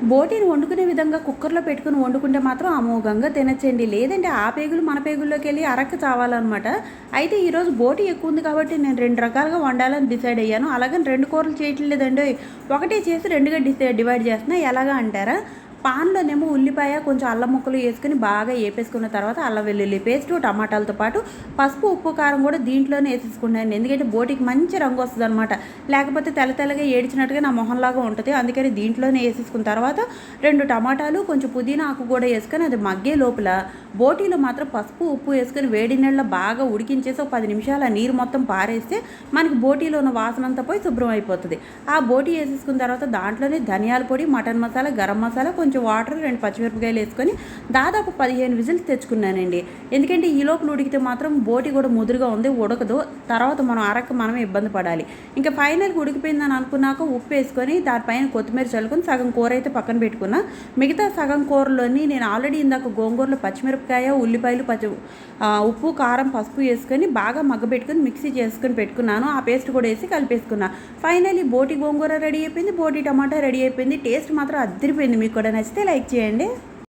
బోటీని వండుకునే విధంగా కుక్కర్లో పెట్టుకుని వండుకుంటే మాత్రం అమోఘంగా తినచ్చండి. లేదంటే ఆ పేగులు మన పేగుల్లోకి వెళ్ళి అరక్క చావాలన్నమాట. అయితే ఈరోజు బోటీ ఎక్కువ ఉంది కాబట్టి నేను 2 రకాలుగా వండాలని డిసైడ్ అయ్యాను. అలాగని 2 కూరలు చేయట్లేదండోయ్. ఒకటే చేసి 2గా డివైడ్ చేస్తున్నా. ఎలాగా అంటారా? పాన్లోనేమో ఉల్లిపాయ, కొంచెం అల్లం ముక్కలు వేసుకొని బాగా ఏపేసుకున్న తర్వాత అల్లం వెల్లుల్లి పేస్టు, టమాటాలతో పాటు పసుపు, ఉప్పు, కారం కూడా దీంట్లోనే వేసేసుకున్నాను. ఎందుకంటే బోటికి మంచి రంగు వస్తుంది అనమాట. లేకపోతే తెల్ల తెల్లగా ఏడిచినట్టుగా నా మొహంలాగా ఉంటుంది. అందుకని దీంట్లోనే వేసేసుకున్న తర్వాత 2 టమాటాలు, కొంచెం పుదీనా ఆకు కూడా వేసుకొని అది మగ్గే లోపల బోటీలో మాత్రం పసుపు, ఉప్పు వేసుకొని వేడి నీళ్ళలో బాగా ఉడికించేసి ఒక 10 నిమిషాలు ఆ నీరు మొత్తం పారేస్తే మనకి బోటీలో ఉన్న వాసన అంతా పోయి శుభ్రం అయిపోతుంది. ఆ బోటీ వేసేసుకున్న తర్వాత దాంట్లోనే ధనియాల పొడి, మటన్ మసాలా, గరం మసాలా, కొంచెం వాటర్, 2 పచ్చిమిరపకాయలు వేసుకొని దాదాపు 15 విజిల్స్ తెచ్చుకున్నానండి. ఎందుకంటే ఈ లోపల ఉడికితే మాత్రం బోటి కూడా ముదురుగా ఉంది, ఉడకదు. తర్వాత మనం మనమే ఇబ్బంది పడాలి. ఇంకా ఫైనల్గా ఉడికిపోయిందని అనుకున్నాక ఉప్పు వేసుకొని దానిపైన కొత్తిమీర చల్లుకొని సగం కూర అయితే పక్కన పెట్టుకున్నా. మిగతా సగం కూరలోని నేను ఆల్రెడీ ఇందాక గోంగూరలో పచ్చిమిరపకాయ, ఉల్లిపాయలు, ఉప్పు, కారం, పసుపు వేసుకొని బాగా మగ్గబెట్టుకొని మిక్సీ చేసుకొని పెట్టుకున్నాను. ఆ పేస్ట్ కూడా వేసి కలిపేసుకున్నా. ఫైనల్లీ బోటి గోంగూర రెడీ అయిపోయింది, బోటి టమాటా రెడీ అయిపోయింది. టేస్ట్ మాత్రం అదిరిపోయింది. మీకు కూడా నచ్చితే లైక్ చేయండి.